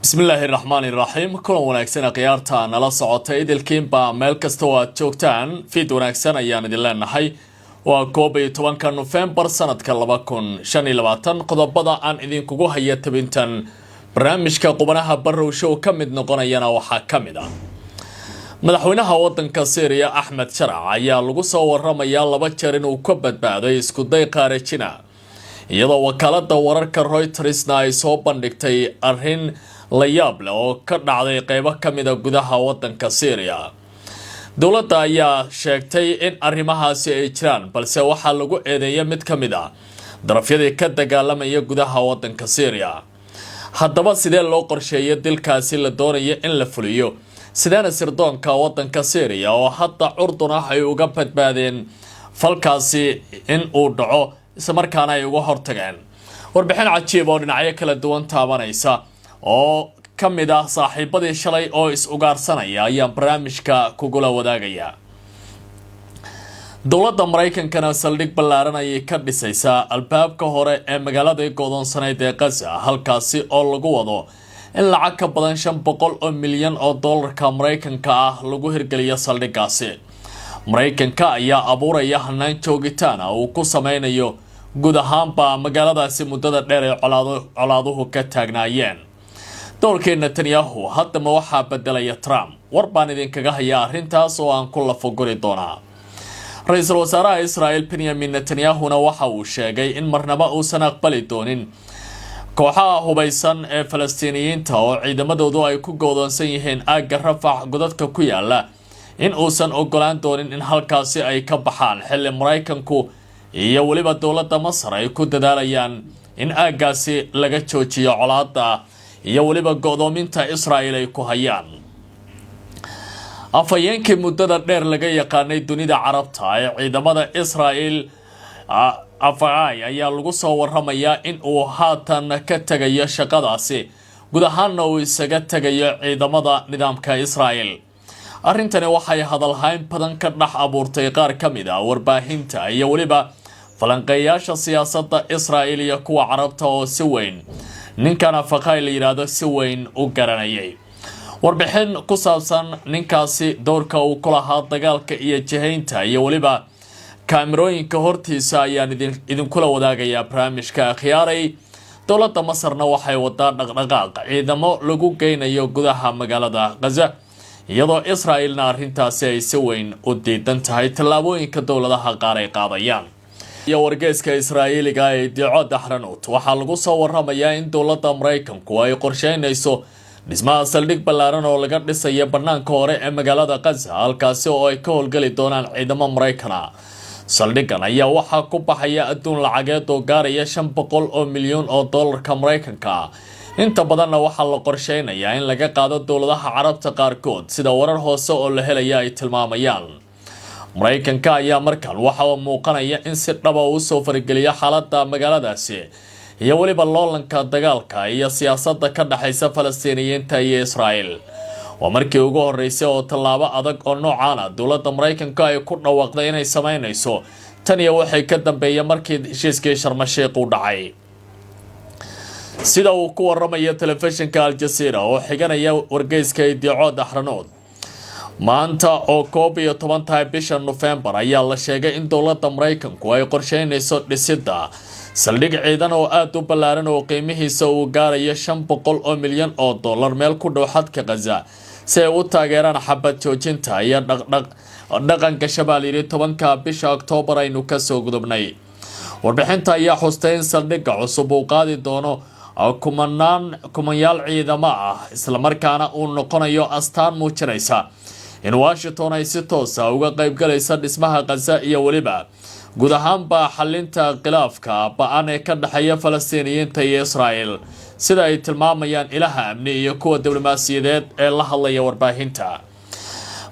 بسم الله الرحمن الرحيم كل وناكسنا قيارتا نلا سعوتا إدلكين با ميل كستوا جوكتان في دوناكسان أيان إدلان نحي وكوبي توانكا نوفمبر سنة كاللباكون شاني لباتان قضبضا عن إذين كوغو هيا تبنتان برنامجكا قبناها بروشو كمد نقونا يانا وحا كمدا madaxweynaha wadanka Syria Ahmed Sharac ayaa lagu soo warramaya laba jeer inuu ka badbaaday isku day qaarajina iyadoo wakaalada wararka Reuters ay soo bandhigtay arrin la yaab leh oo ka dhacday qaybo kamid ah gudaha wadanka Syria dawladda ayaa sheegtay in arrimahaasi ay jiraan balse waxa lagu eedeeyay mid kamid ah darafyadii ka dagaalamaya gudaha wadanka Syria haddaba sidee loo qorsheeyay dilkaasi la doonayo in la fuliyo sidana sirdoonka wadanka Syria oo hadda Urdun ah ay uga badbaadeen falkaasi in uu dhaco isla markaana ay uga hortageen warbixin cajiib oo dhinacyo kala duwan taabanaysa oo kamid ah saaxiibadii shalay oo is ugaarsanaya ayaa barnaamijka kugula wadaagaya dawladda Mareykankana saldhig ballaaran ay ka dhisaysaa albaabka hore ee magaalada go'doonsaneyd ee Gaza halkaasi oo lagu wado in lacag ka badan 500 milyan oo dollarka Mareykanka ah lagu hirgeliyo saldhigaasi Mareykanka ayaa abuuraya hanaan joogitaan uu ku sameynayo guud ahaanba magaaladaasi muddada dheer ee colaaduhu ka taagnaayeen dowlka Netanyahu hadda ma waxa bedelaya Trump warbaan idinkaga haya arrintaas oo aan ku lafaguri doonaa ra'iisul wasaaraha Israel Benjamin Netanyahu waxa uu sheegay in marnaba uusan aqbali doonin kooxaha hubaysan ee Falastiiniyiinta oo ciidamadoodu ay ku go'doonsan yihiin aagga Rafah godadka ku yaala in uusan ogolaan doonin in halkaasi ay ka baxaan xilli Mareykanku iyo waliba dawladda Masar ay ku dadaalayaan in aaggaasi laga joojiyo colaadda iyo waliba go'doominta Israel ay ku hayaan afayeenkii muddada dheer laga yaqaanay dunida Carabta ee ciidamada Israel afay ayaa lagu soo warramaya in uu haatan ka tagayo shaqadaasi guud ahaan uu isaga tagayo ciidamada nidaamka Israel arrintani waxay hadalhayn badan ka dhax abuurtay qaar kamid ah warbaahinta iyo waliba falanqeeyaasha siyaasadda Israel iyo kuwa Carabta oo si weyn ninkan afay la yiraahdo si weyn u garanayay warbixin ku saabsan ninkaasi doorka uu ku lahaa dagaalka iyo jihaynta iyo waliba kaamirooyinka hortiisa ayaan idinkula wadaagaya barnaamijka khiyaaray dawladda Masarna waxay wadaa dhaqdhaqaaq ciidamo lagu geynayo gudaha magaalada Gaza iyadoo Israelna arrintaasi ay si weyn u diidan tahay tallaabooyinka dawladaha qaar ay qaadayaan iyo wargeyska Israa'iiliga ee Diicod Ahranut waxa lagu soo warramayaa in dawladda Mareykanku ay qorsheynayso dhismaha saldhig ballaaran oo laga dhisayo banaanka hore ee magaalada Gaza halkaasi oo ay ka howlgali doonaan ciidamo Mareykan saldhigan ayaa waxa ku baxaya adduun lacageed oo gaaraya 500 milyan oo dollarka Mareykanka inta badanna waxa la qorsheynayaa in laga qaado dawladaha Carabta qaarkood sida warar hoose oo la helaya ay tilmaamayaan Mareykanka ayaa markan waxa uu muuqanaya in si dhab ah uu soo fargeliyo xaaladda magaaladaasi iyo waliba loolanka dagaalka iyo siyaasadda ka dhaxaysa Falastiiniyiinta iyo Israel ومركي ugu horeysay oo tallaabo adag oo noocaan ah dawladda Mareykanka ay ku dhawaaqday inay sameynayso tan iyo waxay ka dambeeyay markii heshiiskii Sharm el-Sheikh uu dhacay sida uu ku warramaya telefishinka Al Jazeera oo xiganaya wargeyska Diicod Ahranut maanta oo 11 bisha November ayaa la sheegay in dawladda Mareykanku ay qorsheynayso dhisidda saldhig ciidan oo aad u ballaaran oo qiimihiisa uu gaarayo 500 milyan oo dollar meel ku dhow xadka Gaza si ay u taageeraan xabad joojinta iyo dhaqanka shabaaliiri 10 bisha Oktoobar aynu ka soo gudubnay warbixinta ayaa xustay in saldhigga cusub uu qaadi doono kumanyaal ciidamo ah isla markaana uu noqonayo astaan muujinaysa in Washington ay si toos ah uga qayb galayso dhismaha Gaza iyo waliba guud ahaanba xalinta khilaafka ba'an ee ka dhaxeeya Falastiiniyiinta iyo Israel sida ay tilmaamayaan ilaha amni iyo kuwa diblomaasiyadeed ee la hadlaya warbaahinta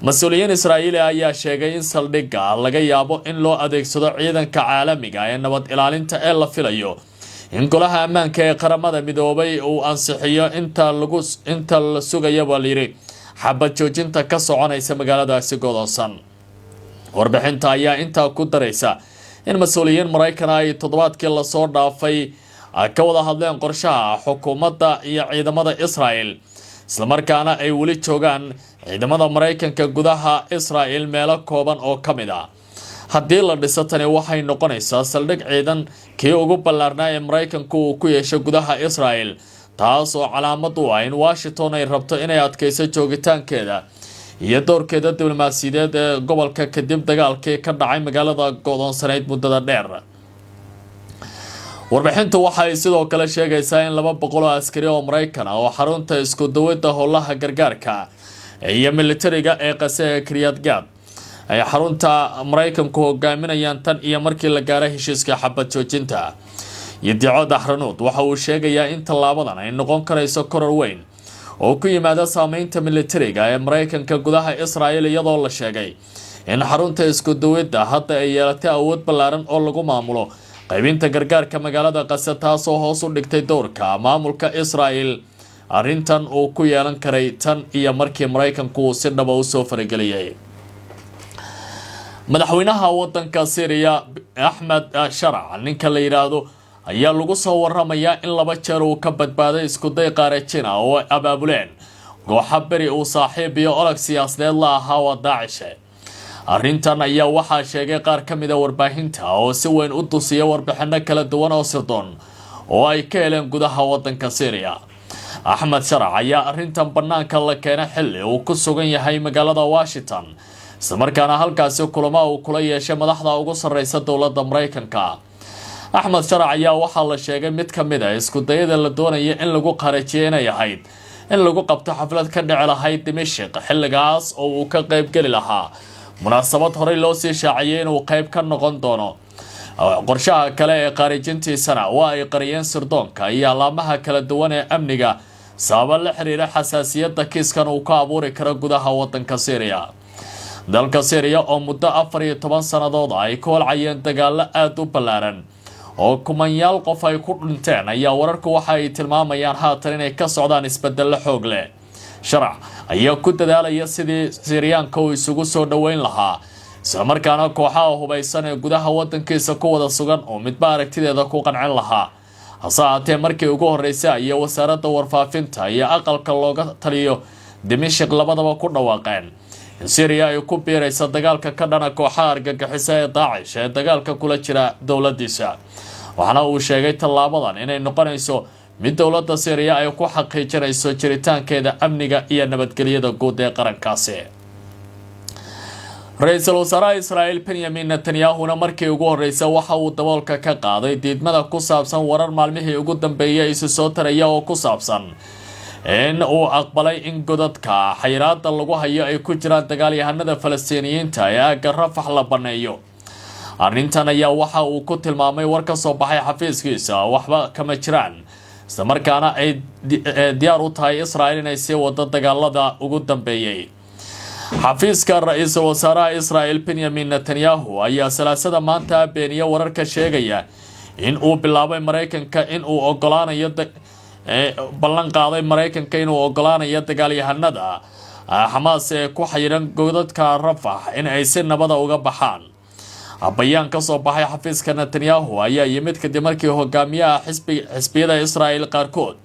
mas'uuliyiin Israa'iili ayaa sheegay in saldhigga laga yaabo in loo adeegsado ciidanka caalamiga ee nabad ilaalinta ee la filayo in golaha ammaanka ee qaramada midoobay uu ansixiyo inta la sugayo baliri xabad joojinta ka soconaysa magaaladaasi go'doonsan warbixinta ayaa inta ku daraysa in mas'uuliyiin Mareykan ay toddobaadkii la soo dhaafay ka wada hadleen qorshaha xukuumadda iyo ciidamada Israel isla markaana ay wali joogaan ciidamada Mareykanka gudaha Israel meelo kooban oo kamid ah haddii la dhiso tani waxay noqonaysaa saldhig ciidan kii ugu ballaarnaa ee Mareykanku uu ku yeesho gudaha Israel taas oo calaamad u ah in Washington ay rabto inay adkayso joogitaankeeda iyo doorkeeda diblomaasiyadeed ee gobolka kadib dagaalkii ka dhacay magaalada go'doonsaneyd muddada dheer warbixintu waxay sidoo kale sheegaysaa in 200 oo askari oo Mareykan ah oo xarunta isku dawada howlaha gargaarka iyo militariga ee qasee Kiryat Gat ay xarunta Mareykanku hogaaminayaan tan iyo markii la gaaray heshiiska xabad joojinta Yidico Dahranood waxa uu sheegayaa in tallaabadan ay noqon karayso koror weyn oo ku yimaada saameynta militariga ee Mareykanka gudaha Israel iyadoo la sheegay in xarunta isku dawada hadda ay yeelatay awood ballaaran oo lagu maamulo qaybinta gargaarka magaalada Gaza taas oo hoos u dhigtay doorka maamulka Israel arrintan uu ku yeelan karay tan iyo markii Mareykanku si dhab ah u soo farageliyay madaxweynaha wadanka Syria Ahmed Sharac ninka la yiraahdo ayaa lagu soo waramayaa in 2 jeer uu ka badbaaday isku day qaarajina oo abaabuleen kooxo bari uu saaxiib iyo olag siyaasadeed la ahaa Daesh arrintan ayaa waxaa sheegay qaar ka mid ah warbaahinta oo si weyn u tusiyay warbixino kala duwan oo sirdoon oo ay ka heleen gudaha wadanka Syria Ahmed Sharac ayaa arrintan banaanka la keenay xilli uu ku sugan yahay magaalada Washington isla markaana halkaasi kulamo uu kula yeeshay madaxda ugu sareysa dowladda Mareykanka Ahmed Sharac ayaa waxaa la sheegay mid ka mid ah isku dayada la doonaya in lagu qarajiyo inay ahayd in lagu qabto xaflad ka dhici lahayd Dimashq xilligaas oo uu ka qayb gali lahaa munaasabad hore loo sii shaaciyay inuu qayb ka noqon doono qorshaha kale ee qarijintiisana waa ay qariyeen sirdoonka iyo alaamaha kala duwan ee amniga sabab la xiriira xasaasiyadda kiiskan uu ka abuuri karo gudaha wadanka Syria dalka Syria oo muddo 14 sanadood ay ku holcayeen dagaalo aad u ballaaran oo kumanyaal qof ay ku dhinteen ayaa wararku waxa ay tilmaamayaan haatan inay ka socdaan isbedel xoog leh Sharac ayaa ku dadaalaya sidii Syriyaanka uu isugu soo dhaweyn lahaa isla markaana kooxaha hubaysan ee gudaha wadankiisa ku wada sugan oo midba aragtideeda ku qancin lahaa hase ahaatee markii ugu horeysay ayaa wasaaradda warfaafinta iyo aqalka looga taliyo Dimashq labadaba ku dhawaaqeen in Syria ay ku biirayso dagaalka ka dhana kooxaha argagixisa ee Daesh ee dagaalka kula jira dowladdiisa waxaana uu sheegay tallaabadan inay noqonayso mid dowladda Syria ay ku xaqiijinayso jiritaankeeda amniga iyo nabadgelyada guud ee qarankaasi Ra'iisul Wasaaraha Israel Benjamin Netanyahu markii ugu horeysay waxa uu daboolka ka qaaday diidmada ku saabsan warar maalmihii ugu dambeeyay isu soo taraya oo ku saabsan in uu aqbalay in godadka xayiraadda lagu hayo ay ku jiraan dagaalyahanada Falastiiniyiinta ee aagga Rafah la baneeyo arrintan ayaa waxa uu ku tilmaamay war ka soo baxay xafiiskiisa waxba kama jiraan isla markaana ay diyaar u tahay Israel inay sii wado dagaalada ugu dambeeyay xafiiska ra'iisul wasaaraha Israel Benjamin Netanyahu ayaa salaasada maanta beeniyay wararka sheegaya in uu bilaabay Mareykanka in uu ogolaanayo ballan qaaday Mareykanka inuu ogolaanayo dagaalyahanada Hamas ee ku xayiran godadka Rafah in ay si nabad ah uga baxaan bayaan ka soo baxay xafiiska Netanyahu ayaa yimid kadib markii hogaamiyaha xisbiyada Israel qaarkood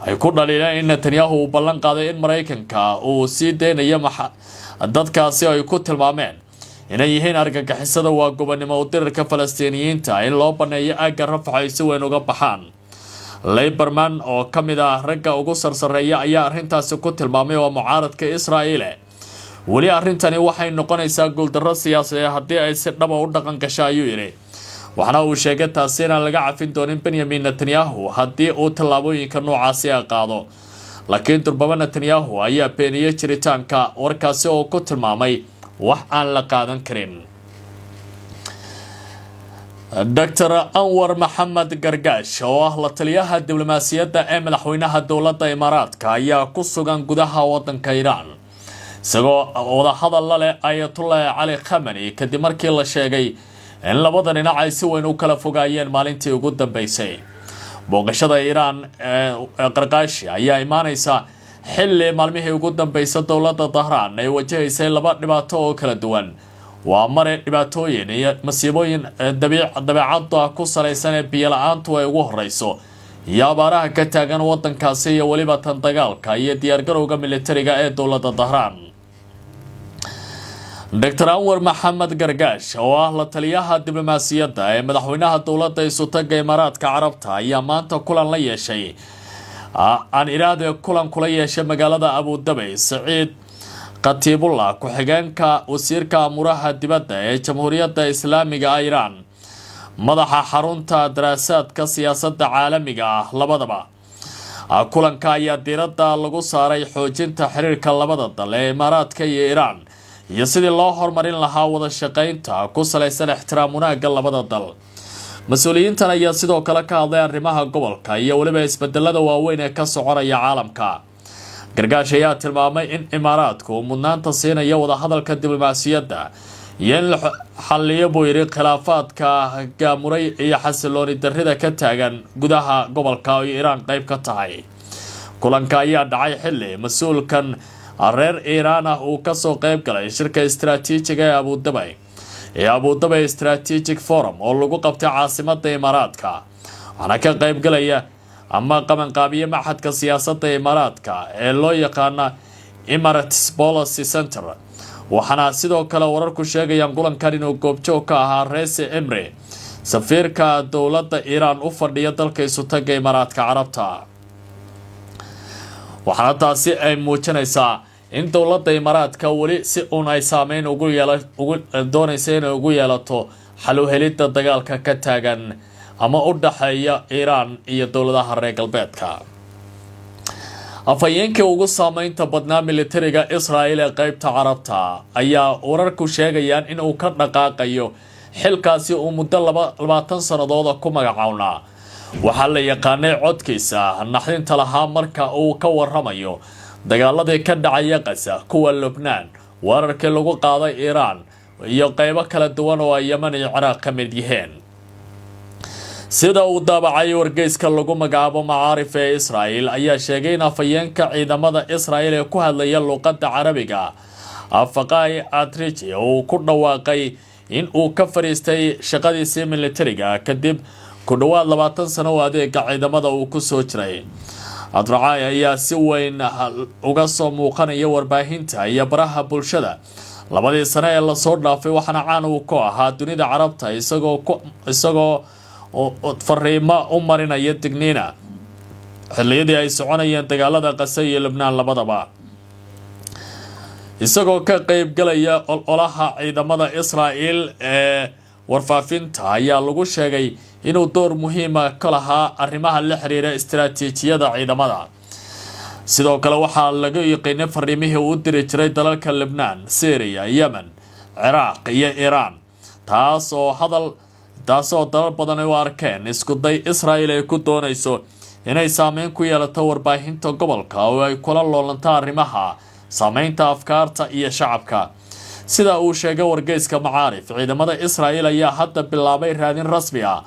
ay ku dhaliileen in Netanyahu uu ballan qaaday in Mareykanka uu sii deynayo dadkaasi ay ku tilmaameen inay yihiin argagixisada waa gobonimo u dirarka Falastiiniyiinta in loo baneeyo aagga Rafah ay si weyn uga baxaan Lieberman oo ka mid ah ragga ugu sarsareeya ayaa arrintaasi ku tilmaamay waa mucaaradka Israel wali arrintani waxay noqonaysaa guuldarro siyaasadeed haddii ay si dhab ah u dhaqan gasho ayuu yiri waxaana uu sheegay taasi inaan laga cafin doonin Benjamin Netanyahu haddii uu tallaabooyinka noocaasi qaado laakiin durbaba Netanyahu ayaa beeniyay jiritaanka warkaasi oo ku tilmaamay wax aan la qaadan karin Dr. Anwar Mohammed Gargash oo ah la taliyaha diblomaasiyadda ee madaxweynaha dowladda Imaaraadka ayaa ku sugan gudaha wadanka Iran isagoo wada hadal la leh Ayatollah Ali Khamenei kadib markii la sheegay in labada dhinac ay si weyn u kala fogaayeen maalintii ugu dambeysay booqashada Iran Gargash ayaa imaanaysa xilli maalmihii ugu dambeysay dowladda Tehran ay wajahaysay laba dhibaato oo kala duwan waa mare dhibaatooyin iyo masiibooyin dabeecadda ku salaysan ee biyo la'aantu ay ugu horeyso iyo abaaraha ka taagan wadankaasi iyo waliba tan dagaalka iyo diyaargarowga militariga ee dowladda Dahraan. Dr. Anwar Maxamed Gargaash oo ah la taliyaha diblomaasiyadda ee madaxweynaha dowladda Isutaga Imaaraadka Carabta ayaa maanta kulan la yeeshay kulan kula yeeshay magaalada Abu Dhabi Saciid Qatibullah ku-xigeenka wasiirka amuraha dibadda ee Jamhuuriyadda Islaamiga Iran madaxa xarunta daraasaadka siyaasadda caalamiga ah labadaba. Kulanka ayaa diiradda lagu saaray xoojinta xiriirka labada dal ee Imaaraadka iyo Iran iyo sidii loo horumarin lahaa wada shaqaynta ku salaysan ixtiraam wanaagga labada dal. Mas'uuliyiintan ayaa sidoo kale ka hadlay arrimaha gobolka iyo waliba isbedelada waaweyn ee ka soconaya caalamka. Gargaash ayaa tilmaamay in Imaaraadku mudnaanta siinayo wada hadalka diblomaasiyadda iyo in la xalliyo booyri khilaafaadka gaamuray iyo xasilooni darrida ka taagan gudaha gobolka oo Iran qayb ka tahay. Kulanka ayaa dhacay xilli mas'uulkan reer Iran ah uu ka soo qayb galay shirka istiraatiijiga ee Abu Dhabi Strategic Forum oo lagu qabtay caasimadda Imaaraadka. Waxaana ka qayb galaya ama qabanqaabiye maxadka siyaasadda Imaaraadka ee loo yaqaan Emirates Policy Center. waxaana sidoo kale wararku sheegayaan kulankan inuu goobjoog ka ahaa Raisi Emre safiirka dowladda Iran u fadhiya dalka Isutaga Imaaraadka Carabta. waxaana taasi ay muujinaysaa in dowladda Imaaraadka wali si ay saameyn ugu doonayso inay ugu yeelato xal u helidda dagaalka ka taagan ama u dhaxeeya Iran iyo dowladaha reer galbeedka. afhayeenkii ugu saameynta badnaa militariga Israel ee qaybta Carabta ayaa wararku sheegayaan in uu ka dhaqaaqayo xilkaasi uu muddo 20 sanadood ku magacawnaa. waxaa la yaqaanay codkiisa naxdinta lahaa marka uu ka warramayo dagaaladii ka dhacaya Gaza, kuwa Lebanon, wararkii lagu qaaday Iran iyo qaybo kala duwan oo Yemen iyo Ciraaq ka mid yihiin. sida uu daabacay wargeyska lagu magacaabo Macaarif ee Israel ayaa sheegay in afhayeenka ciidamada Israel ee ku hadlaya luqadda Carabiga Afaqay Atriji uu ku dhawaaqay in uu ka fariistay shaqadiisii militariga kadib ku dhawaad 20 sano oo adeega ciidamada uu ku soo jiray. Adracay ayaa si weyn uga soo muuqanaya warbaahinta iyo baraha bulshada labadii sano ee la soo dhaafay, waxaana caan uu ku ahaa dunida Carabta isagoo fariimo u marinaya digniina xilliyadii ay soconayeen dagaalada Gaza iyo Lebanon labadaba. isagoo ka qayb galaya ololaha ciidamada Israel ee warfaafinta ayaa lagu sheegay inuu door muhiim ah ka lahaa arrimaha la xiriira istiraatiijiyada ciidamada. sidoo kale waxaa laga yaqaanay fariimihii uu diri jiray dalalka Lebanon, Syria, Yemen, Ciraaq iyo Iran, taasoo dalal badan u arkeen isku day Israel ay ku doonayso inay saameyn ku yeelato warbaahinta gobolka oo ay kula loolanto arrimaha saameynta afkaarta iyo shacabka. sida uu sheegay wargeyska Macaarif, ciidamada Israel ayaa hadda bilaabay raadin rasmi ah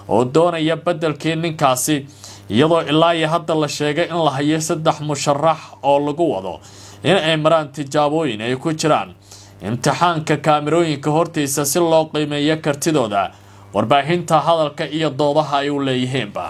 oo doonaya bedelkii ninkaasi, iyadoo ilaa iyo hadda la sheegay in la hayo 3 musharax oo lagu wado in ay maraan tijaabooyin ay ku jiraan imtixaanka kaamirooyinka hortiisa si loo qiimeeyo kartidooda warbaahinta hadalka iyo doodaha ay u leeyihiinba.